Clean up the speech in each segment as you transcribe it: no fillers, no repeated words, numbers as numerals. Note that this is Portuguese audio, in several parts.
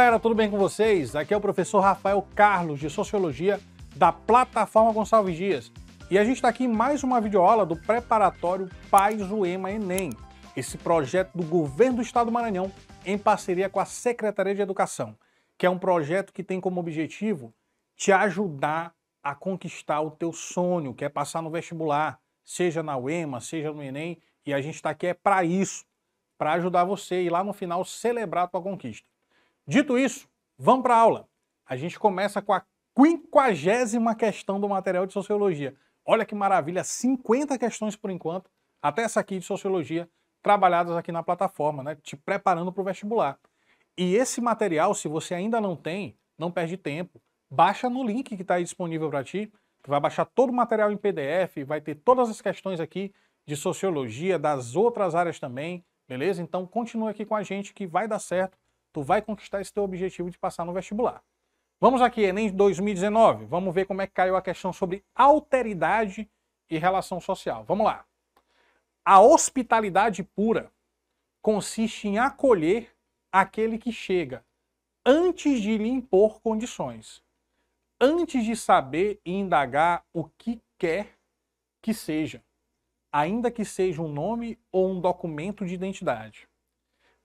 galera, tudo bem com vocês? Aqui é o professor Rafael Carlos, de Sociologia, da plataforma Gonçalves Dias. E a gente está aqui em mais uma videoaula do preparatório Paz-UEMA Enem, esse projeto do Governo do Estado do Maranhão em parceria com a Secretaria de Educação, que é um projeto que tem como objetivo te ajudar a conquistar o teu sonho, que é passar no vestibular, seja na UEMA, seja no Enem, e a gente está aqui para isso, para ajudar você e lá no final celebrar a tua conquista. Dito isso, vamos para a aula. A gente começa com a 50ª questão do material de Sociologia. Olha que maravilha, 50 questões por enquanto, até essa aqui de Sociologia, trabalhadas aqui na plataforma, né, te preparando para o vestibular. E esse material, se você ainda não tem, não perde tempo, baixa no link que está aí disponível para ti. Tu vai baixar todo o material em PDF, vai ter todas as questões aqui de Sociologia, das outras áreas também, beleza? Então continua aqui com a gente que vai dar certo, tu vai conquistar esse teu objetivo de passar no vestibular. Vamos aqui, Enem 2019, vamos ver como é que caiu a questão sobre alteridade e relação social. Vamos lá. A hospitalidade pura consiste em acolher aquele que chega antes de lhe impor condições, antes de saber e indagar o que quer que seja, ainda que seja um nome ou um documento de identidade.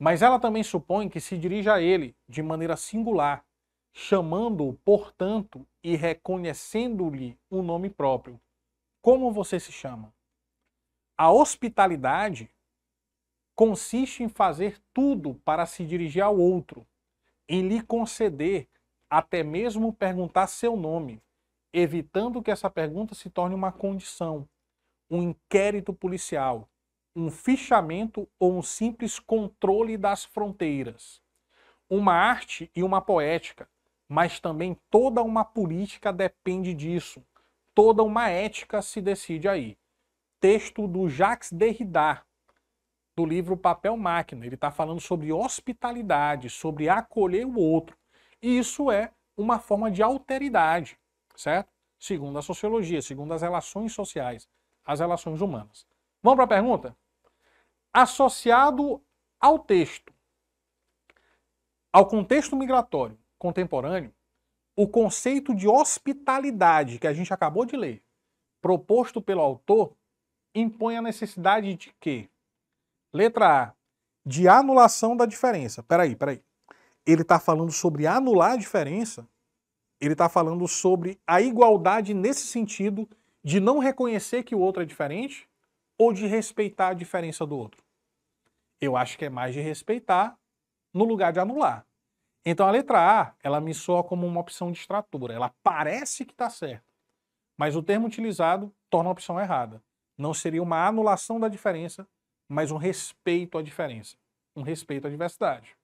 Mas ela também supõe que se dirija a ele de maneira singular, chamando-o, portanto, e reconhecendo-lhe um nome próprio. Como você se chama? A hospitalidade consiste em fazer tudo para se dirigir ao outro, em lhe conceder, até mesmo perguntar seu nome, evitando que essa pergunta se torne uma condição, um inquérito policial, um fichamento ou um simples controle das fronteiras. Uma arte e uma poética, mas também toda uma política depende disso. Toda uma ética se decide aí. Texto do Jacques Derrida, do livro Papel Máquina. Ele está falando sobre hospitalidade, sobre acolher o outro. E isso é uma forma de alteridade, certo? Segundo a sociologia, segundo as relações sociais, as relações humanas. Vamos para a pergunta? Associado ao texto, ao contexto migratório contemporâneo, o conceito de hospitalidade que a gente acabou de ler, proposto pelo autor, impõe a necessidade de quê? Letra A, de anulação da diferença. Peraí. Ele está falando sobre anular a diferença? Ele está falando sobre a igualdade nesse sentido de não reconhecer que o outro é diferente ou de respeitar a diferença do outro? Eu acho que é mais de respeitar no lugar de anular. Então a letra A, ela me soa como uma opção distratora. Ela parece que está certa, mas o termo utilizado torna a opção errada. Não seria uma anulação da diferença, mas um respeito à diferença, um respeito à diversidade.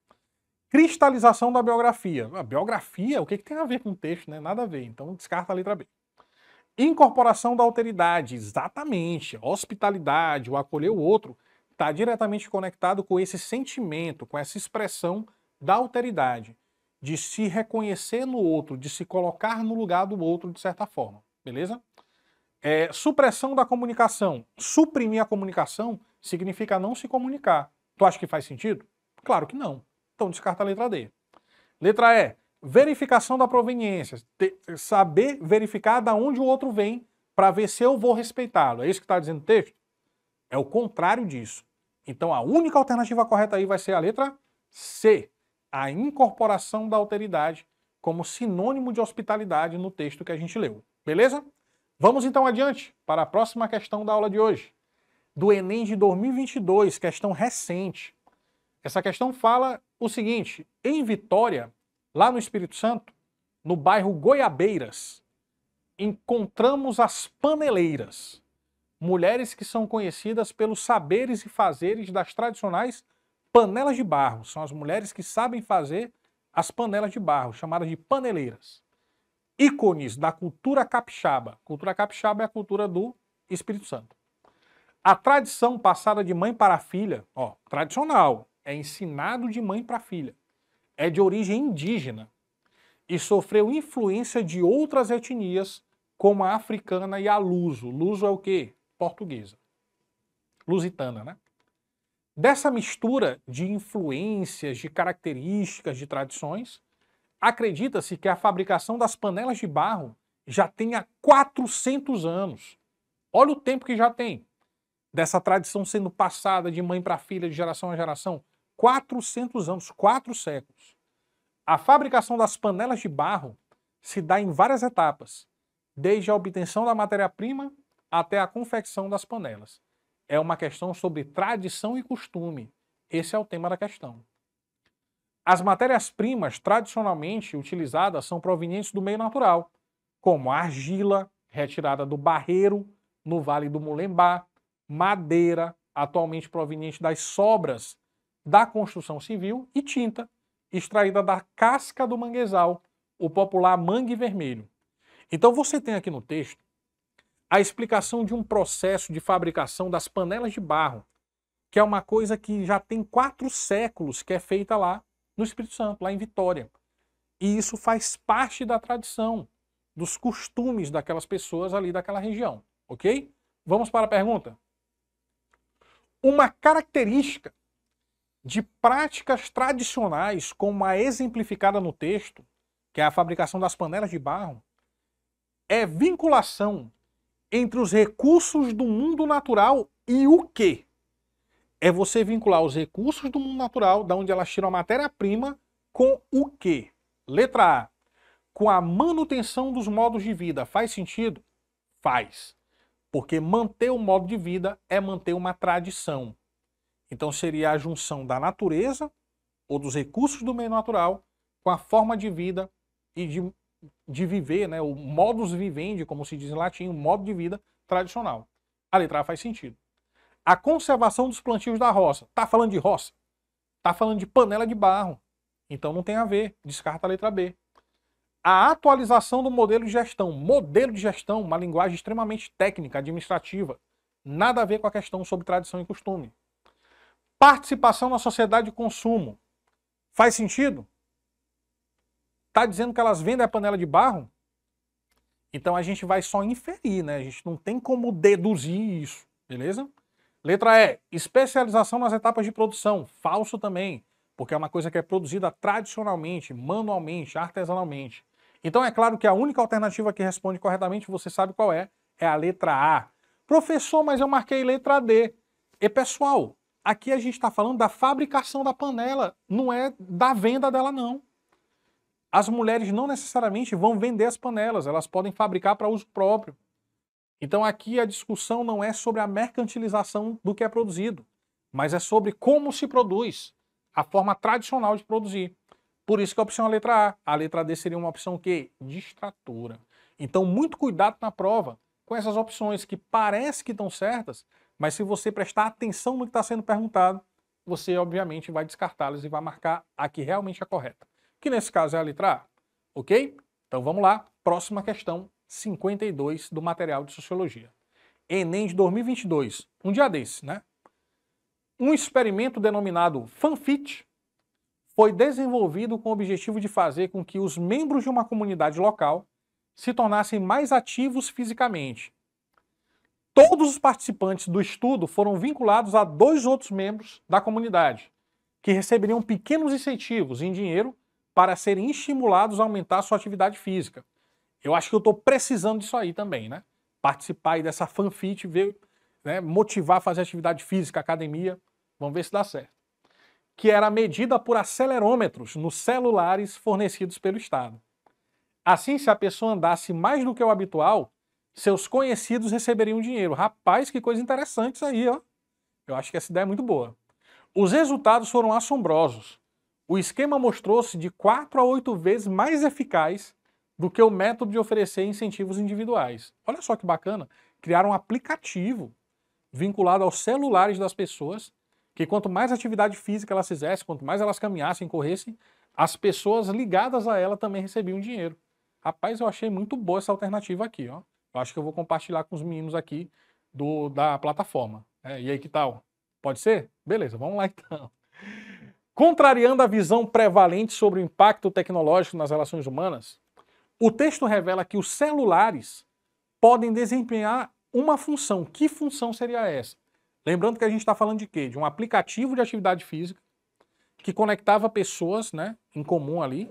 Cristalização da biografia. A biografia, o que tem a ver com o texto, né? Nada a ver, então descarta a letra B. Incorporação da alteridade, exatamente. A hospitalidade, o acolher o outro, está diretamente conectado com esse sentimento, com essa expressão da alteridade, de se reconhecer no outro, de se colocar no lugar do outro de certa forma, beleza? Supressão da comunicação. Suprimir a comunicação significa não se comunicar. Tu acha que faz sentido? Claro que não. Então descarta a letra D. Letra E. Verificação da proveniência. Saber verificar de onde o outro vem para ver se eu vou respeitá-lo. É isso que está dizendo o texto? É o contrário disso. Então a única alternativa correta aí vai ser a letra C. A incorporação da alteridade como sinônimo de hospitalidade no texto que a gente leu. Beleza? Vamos então adiante para a próxima questão da aula de hoje. Do Enem de 2022, questão recente. Essa questão fala o seguinte: em Vitória, lá no Espírito Santo, no bairro Goiabeiras, encontramos as paneleiras, mulheres que são conhecidas pelos saberes e fazeres das tradicionais panelas de barro. São as mulheres que sabem fazer as panelas de barro, chamadas de paneleiras. Ícones da cultura capixaba. Cultura capixaba é a cultura do Espírito Santo. A tradição passada de mãe para filha, tradicional, é ensinado de mãe para filha. É de origem indígena e sofreu influência de outras etnias, como a africana e a luso. Luso é o quê? Portuguesa. Lusitana, né? Dessa mistura de influências, de características, de tradições, Acredita-se que a fabricação das panelas de barro já tem há 400 anos. Olha o tempo que já tem dessa tradição sendo passada de mãe para filha, de geração a geração. 400 anos, 4 séculos. A fabricação das panelas de barro se dá em várias etapas, desde a obtenção da matéria-prima até a confecção das panelas. É uma questão sobre tradição e costume. Esse é o tema da questão. As matérias-primas tradicionalmente utilizadas são provenientes do meio natural, como a argila, retirada do barreiro, no Vale do Mulembá, madeira, atualmente proveniente das sobras da construção civil, e tinta, extraída da casca do manguezal, o popular mangue vermelho. Então você tem aqui no texto a explicação de um processo de fabricação das panelas de barro, que é uma coisa que já tem 4 séculos que é feita lá no Espírito Santo, lá em Vitória. E isso faz parte da tradição, dos costumes daquelas pessoas ali daquela região, ok? Vamos para a pergunta. Uma característica de práticas tradicionais, como a exemplificada no texto, que é a fabricação das panelas de barro, é vinculação entre os recursos do mundo natural e o quê? É você vincular os recursos do mundo natural, da onde elas tiram a matéria-prima, com o quê? Letra A. Com a manutenção dos modos de vida. Faz sentido? Faz. Porque manter o modo de vida é manter uma tradição. Então seria a junção da natureza, ou dos recursos do meio natural, com a forma de vida e de viver, né? O modus vivendi, como se diz em latim, o modo de vida tradicional. A letra A faz sentido. A conservação dos plantios da roça. Tá falando de roça? Tá falando de panela de barro. Então não tem a ver. Descarta a letra B. A atualização do modelo de gestão. Modelo de gestão, uma linguagem extremamente técnica, administrativa. Nada a ver com a questão sobre tradição e costume. Participação na sociedade de consumo. Faz sentido? Tá dizendo que elas vendem a panela de barro? Então a gente vai só inferir, né? A gente não tem como deduzir isso, beleza? Letra E. Especialização nas etapas de produção. Falso também, porque é uma coisa que é produzida tradicionalmente, manualmente, artesanalmente. Então é claro que a única alternativa que responde corretamente, você sabe qual é a letra A. Professor, mas eu marquei letra D. E pessoal, aqui a gente está falando da fabricação da panela, não é da venda dela não. As mulheres não necessariamente vão vender as panelas, elas podem fabricar para uso próprio. Então aqui a discussão não é sobre a mercantilização do que é produzido, mas é sobre como se produz, a forma tradicional de produzir. Por isso que a opção é a letra A. A letra D seria uma opção que? Distratora. Então muito cuidado na prova com essas opções que parece que estão certas, mas se você prestar atenção no que está sendo perguntado, você obviamente vai descartá-las e vai marcar a que realmente é correta. Que nesse caso é a letra A. Ok? Então vamos lá, próxima questão. 52 do material de Sociologia. Enem de 2022, um dia desse, né? Um experimento denominado FanFit foi desenvolvido com o objetivo de fazer com que os membros de uma comunidade local se tornassem mais ativos fisicamente. Todos os participantes do estudo foram vinculados a 2 outros membros da comunidade, que receberiam pequenos incentivos em dinheiro para serem estimulados a aumentar sua atividade física. Eu acho que eu estou precisando disso aí também, né? Participar aí dessa FanFit, ver, né, motivar a fazer atividade física, academia. Vamos ver se dá certo. Que era medida por acelerômetros nos celulares fornecidos pelo Estado. Assim, se a pessoa andasse mais do que o habitual, seus conhecidos receberiam dinheiro. Rapaz, que coisa interessante isso aí, ó. Eu acho que essa ideia é muito boa. Os resultados foram assombrosos. O esquema mostrou-se de 4 a 8 vezes mais eficaz do que o método de oferecer incentivos individuais. Olha só que bacana, criaram um aplicativo vinculado aos celulares das pessoas, que quanto mais atividade física elas fizessem, quanto mais elas caminhassem, corressem, as pessoas ligadas a ela também recebiam dinheiro. Rapaz, eu achei muito boa essa alternativa aqui, ó. Eu acho que eu vou compartilhar com os meninos aqui da plataforma. E aí, que tal? Pode ser? Beleza, vamos lá então. Contrariando a visão prevalente sobre o impacto tecnológico nas relações humanas, o texto revela que os celulares podem desempenhar uma função. Que função seria essa? Lembrando que a gente está falando de quê? De um aplicativo de atividade física que conectava pessoas, né, em comum ali,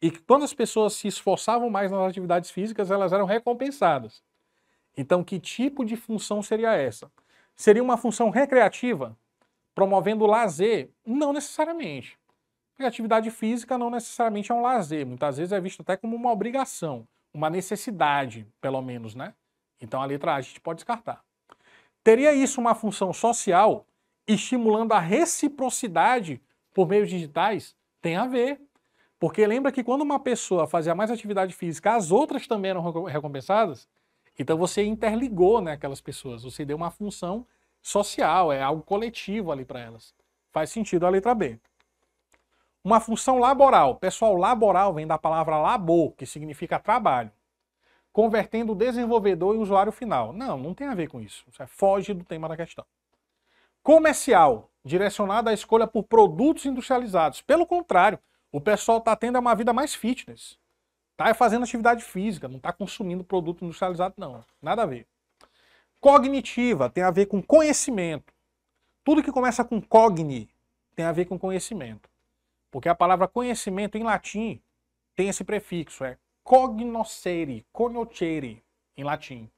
e que quando as pessoas se esforçavam mais nas atividades físicas, elas eram recompensadas. Então, que tipo de função seria essa? Seria uma função recreativa, promovendo o lazer? Não necessariamente. Porque a atividade física não necessariamente é um lazer, muitas vezes é visto até como uma obrigação, uma necessidade, pelo menos, né? Então a letra A a gente pode descartar. Teria isso uma função social, estimulando a reciprocidade por meios digitais? Tem a ver. Porque lembra que quando uma pessoa fazia mais atividade física, as outras também eram recompensadas? Então você interligou, né, aquelas pessoas, você deu uma função social, é algo coletivo ali para elas. Faz sentido a letra B. Uma função laboral. Pessoal, laboral vem da palavra labor, que significa trabalho. Convertendo o desenvolvedor em usuário final. Não, não tem a ver com isso. Isso foge do tema da questão. Comercial, direcionada à escolha por produtos industrializados. Pelo contrário, o pessoal está tendo uma vida mais fitness. Está fazendo atividade física, não está consumindo produto industrializado, não. Nada a ver. Cognitiva, tem a ver com conhecimento. Tudo que começa com cogni tem a ver com conhecimento. Porque a palavra conhecimento em latim tem esse prefixo, é cognoscere, conocere, em latim.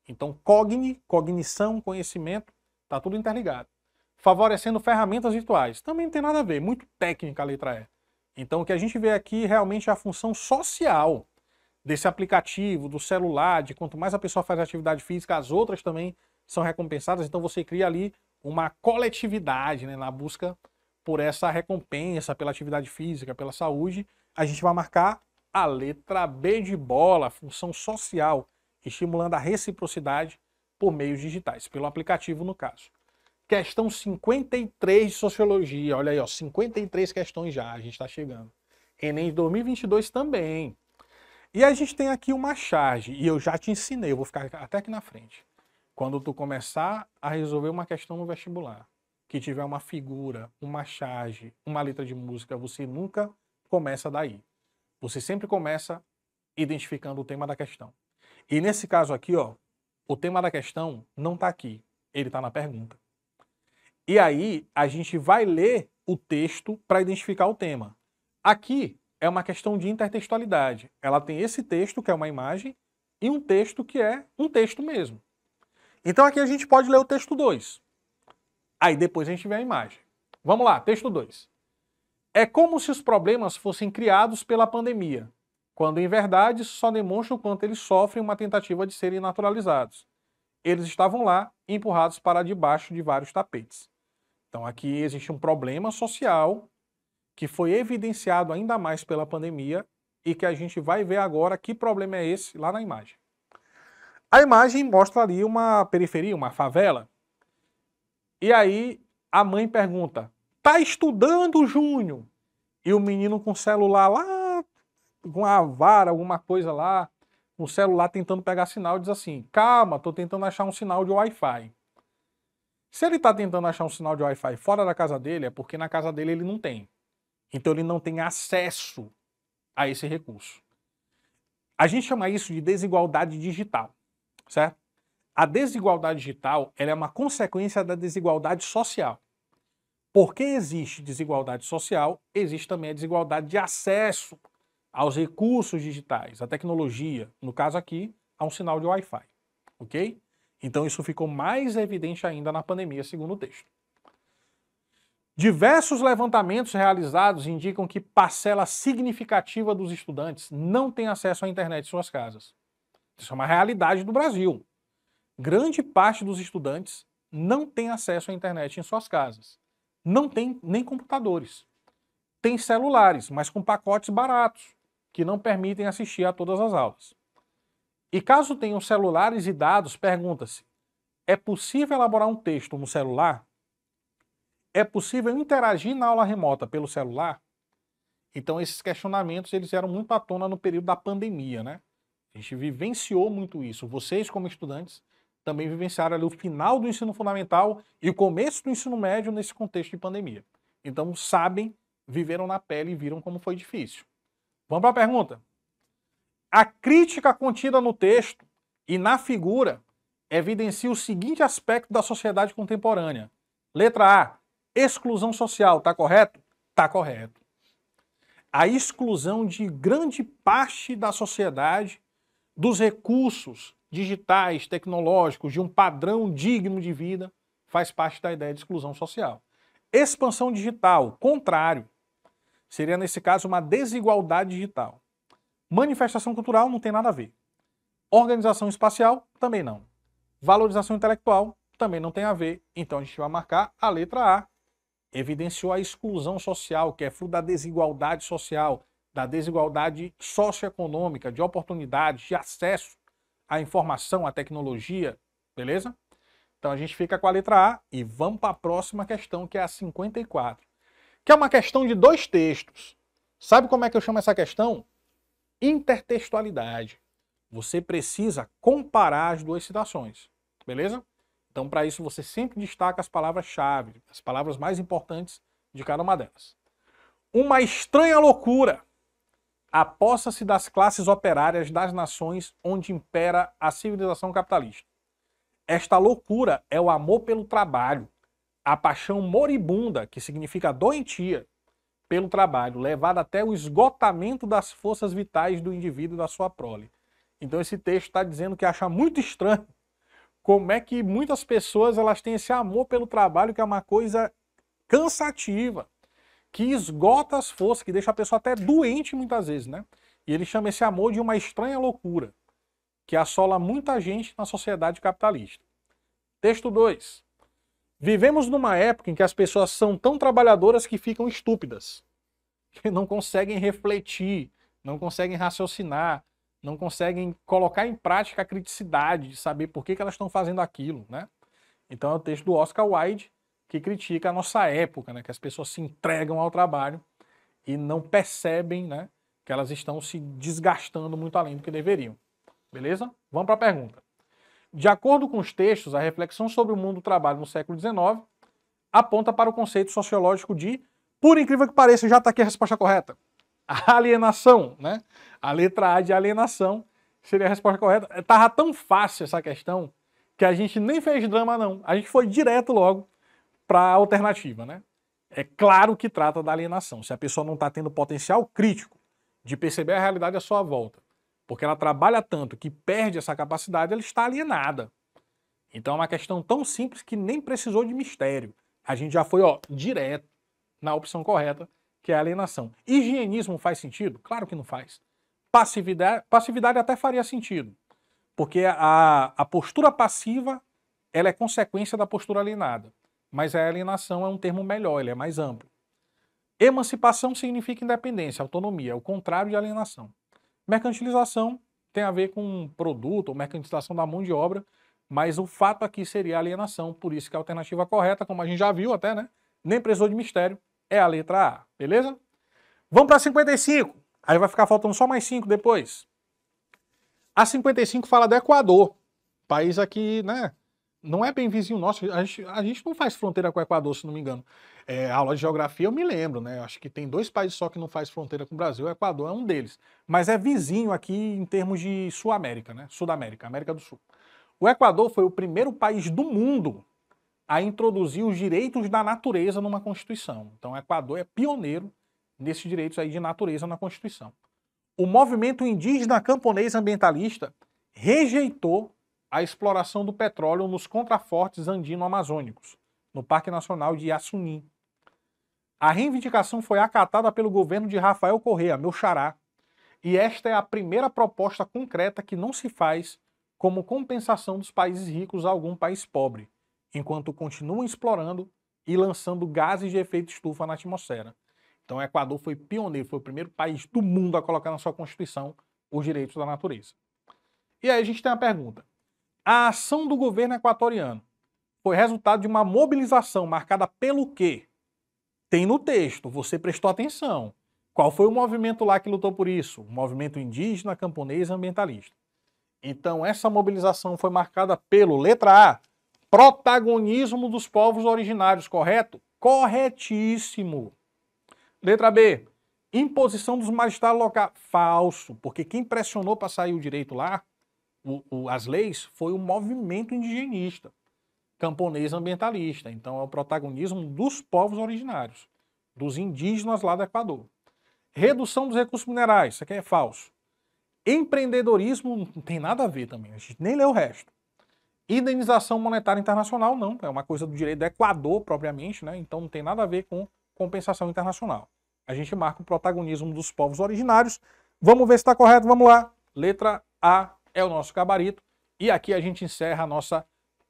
Então, cognição, conhecimento, está tudo interligado. Favorecendo ferramentas virtuais. Também não tem nada a ver, muito técnica a letra E. Então, o que a gente vê aqui realmente é a função social desse aplicativo, do celular, de quanto mais a pessoa faz atividade física, as outras também são recompensadas. Então, você cria ali uma coletividade, né, na busca por essa recompensa pela atividade física, pela saúde. A gente vai marcar a letra B de bola, função social, estimulando a reciprocidade por meios digitais, pelo aplicativo no caso. Questão 53 de Sociologia, olha aí, ó, 53 questões já, a gente está chegando. Enem de 2022 também. E a gente tem aqui uma charge, e eu já te ensinei, eu vou ficar até aqui na frente. Quando tu começar a resolver uma questão no vestibular, que tiver uma figura, uma charge, uma letra de música, você nunca começa daí. Você sempre começa identificando o tema da questão. E nesse caso aqui, ó, o tema da questão não está aqui, ele está na pergunta. E aí a gente vai ler o texto para identificar o tema. Aqui é uma questão de intertextualidade. Ela tem esse texto, que é uma imagem, e um texto que é um texto mesmo. Então aqui a gente pode ler o texto 2. Aí depois a gente vê a imagem. Vamos lá, texto 2. É como se os problemas fossem criados pela pandemia, quando em verdade só demonstra o quanto eles sofrem uma tentativa de serem naturalizados. Eles estavam lá, empurrados para debaixo de vários tapetes. Então aqui existe um problema social que foi evidenciado ainda mais pela pandemia e que a gente vai ver agora que problema é esse lá na imagem. A imagem mostra ali uma periferia, uma favela. E aí a mãe pergunta, tá estudando, Júnior? E o menino com o celular lá, com a vara, alguma coisa lá, com o celular tentando pegar sinal, diz assim, calma, tô tentando achar um sinal de Wi-Fi. Se ele está tentando achar um sinal de Wi-Fi fora da casa dele, é porque na casa dele ele não tem. Então ele não tem acesso a esse recurso. A gente chama isso de desigualdade digital, certo? A desigualdade digital ela é uma consequência da desigualdade social. Porque existe desigualdade social, existe também a desigualdade de acesso aos recursos digitais, à tecnologia, no caso aqui, a um sinal de Wi-Fi, ok? Então isso ficou mais evidente ainda na pandemia, segundo o texto. Diversos levantamentos realizados indicam que parcela significativa dos estudantes não tem acesso à internet em suas casas. Isso é uma realidade do Brasil. Grande parte dos estudantes não tem acesso à internet em suas casas. Não tem nem computadores. Tem celulares, mas com pacotes baratos, que não permitem assistir a todas as aulas. E caso tenham celulares e dados, pergunta-se, é possível elaborar um texto no celular? É possível interagir na aula remota pelo celular? Então esses questionamentos eles eram muito à tona no período da pandemia, né? A gente vivenciou muito isso. Vocês, como estudantes, também vivenciaram ali o final do ensino fundamental e o começo do ensino médio nesse contexto de pandemia. Então sabem, viveram na pele e viram como foi difícil. Vamos para a pergunta. A crítica contida no texto e na figura evidencia o seguinte aspecto da sociedade contemporânea. Letra A, exclusão social, tá correto? Tá correto. a exclusão de grande parte da sociedade dos recursos digitais, tecnológicos, de um padrão digno de vida, faz parte da ideia de exclusão social. Expansão digital, contrário, seria nesse caso uma desigualdade digital. Manifestação cultural não tem nada a ver. Organização espacial, também não. Valorização intelectual, também não tem a ver. Então a gente vai marcar a letra A. Evidenciou a exclusão social, que é fruto da desigualdade social, da desigualdade socioeconômica, de oportunidades, de acesso à informação, à tecnologia, beleza? Então a gente fica com a letra A e vamos para a próxima questão, que é a 54, que é uma questão de 2 textos. Sabe como é que eu chamo essa questão? Intertextualidade. Você precisa comparar as 2 citações, beleza? Então, para isso, você sempre destaca as palavras-chave, as palavras mais importantes de cada uma delas. Uma estranha loucura. Aposta-se das classes operárias das nações onde impera a civilização capitalista. Esta loucura é o amor pelo trabalho, a paixão moribunda, que significa doentia, pelo trabalho, levada até o esgotamento das forças vitais do indivíduo e da sua prole. Então esse texto está dizendo que acha muito estranho como é que muitas pessoas elas têm esse amor pelo trabalho, que é uma coisa cansativa, que esgota as forças, que deixa a pessoa até doente muitas vezes, né? E ele chama esse amor de uma estranha loucura, que assola muita gente na sociedade capitalista. Texto 2. Vivemos numa época em que as pessoas são tão trabalhadoras que ficam estúpidas, que não conseguem refletir, não conseguem raciocinar, não conseguem colocar em prática a criticidade de saber por que elas estão fazendo aquilo, né? Então é o texto do Oscar Wilde que critica a nossa época, né? Que as pessoas se entregam ao trabalho e não percebem, né, que elas estão se desgastando muito além do que deveriam. Beleza? Vamos para a pergunta. De acordo com os textos, a reflexão sobre o mundo do trabalho no século XIX aponta para o conceito sociológico de, por incrível que pareça, já está aqui a resposta correta, a alienação, né? A letra A de alienação seria a resposta correta. Estava tão fácil essa questão que a gente nem fez drama, não. A gente foi direto logo para a alternativa, né? É claro que trata da alienação. Se a pessoa não está tendo potencial crítico de perceber a realidade à sua volta, porque ela trabalha tanto que perde essa capacidade, ela está alienada. Então é uma questão tão simples que nem precisou de mistério. A gente já foi, direto na opção correta, que é a alienação. Higienismo faz sentido? Claro que não faz. Passividade até faria sentido, porque a postura passiva ela é consequência da postura alienada, mas a alienação é um termo melhor, ele é mais amplo. Emancipação significa independência, autonomia, é o contrário de alienação. Mercantilização tem a ver com produto ou mercantilização da mão de obra, mas o fato aqui seria alienação, por isso que a alternativa correta, como a gente já viu até, né? Nem precisou de mistério, é a letra A, beleza? Vamos para 55. Aí vai ficar faltando só mais 5 depois. A 55 fala do Equador. País aqui, né? Não é bem vizinho nosso. A gente não faz fronteira com o Equador, se não me engano. A aula de geografia eu me lembro, né? Acho que tem 2 países só que não faz fronteira com o Brasil. O Equador é um deles. Mas é vizinho aqui em termos de Sul-América, né? Sudamérica, América do Sul. O Equador foi o primeiro país do mundo a introduzir os direitos da natureza numa Constituição. Então o Equador é pioneiro nesses direitos aí de natureza na Constituição. O movimento indígena camponês ambientalista rejeitou a exploração do petróleo nos contrafortes andino-amazônicos, no Parque Nacional de Iaçuní. A reivindicação foi acatada pelo governo de Rafael Correa, meu xará, e esta é a primeira proposta concreta que não se faz como compensação dos países ricos a algum país pobre, enquanto continuam explorando e lançando gases de efeito estufa na atmosfera. Então o Equador foi pioneiro, foi o primeiro país do mundo a colocar na sua Constituição os direitos da natureza. E aí a gente tem uma pergunta. A ação do governo equatoriano foi resultado de uma mobilização marcada pelo quê? Tem no texto, você prestou atenção. Qual foi o movimento lá que lutou por isso? O movimento indígena, camponês e ambientalista. Então essa mobilização foi marcada pelo, letra A, protagonismo dos povos originários, correto? Corretíssimo. Letra B, imposição dos magistrados locais. Falso, porque quem pressionou para sair o direito lá, as leis, foi o movimento indigenista, camponês ambientalista. Então é o protagonismo dos povos originários, dos indígenas lá do Equador. Redução dos recursos minerais, isso aqui é falso. Empreendedorismo não tem nada a ver também, a gente nem lê o resto. Indenização monetária internacional não, é uma coisa do direito do Equador propriamente, né? Então não tem nada a ver com compensação internacional. A gente marca o protagonismo dos povos originários. Vamos ver se está correto, vamos lá. Letra A é o nosso gabarito. E aqui a gente encerra a nossa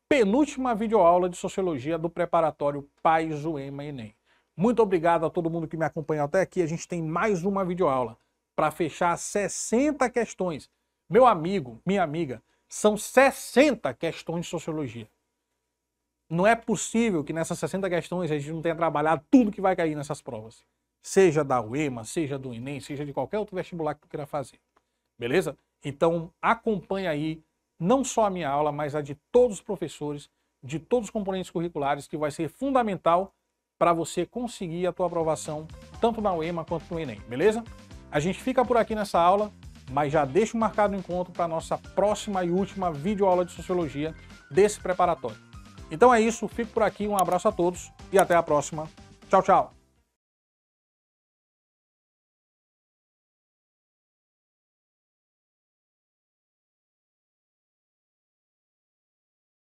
penúltima videoaula de Sociologia do preparatório PAES, UEMA e ENEM. Muito obrigado a todo mundo que me acompanhou até aqui. A gente tem mais uma videoaula para fechar 60 questões. Meu amigo, minha amiga, são 60 questões de Sociologia. Não é possível que nessas 60 questões a gente não tenha trabalhado tudo que vai cair nessas provas. Seja da UEMA, seja do ENEM, seja de qualquer outro vestibular que tu queira fazer. Beleza? Então acompanhe aí não só a minha aula, mas a de todos os professores, de todos os componentes curriculares, que vai ser fundamental para você conseguir a tua aprovação, tanto na UEMA quanto no ENEM, beleza? A gente fica por aqui nessa aula, mas já deixo marcado o encontro para a nossa próxima e última videoaula de Sociologia desse preparatório. Então é isso, fico por aqui, um abraço a todos e até a próxima. Tchau, tchau!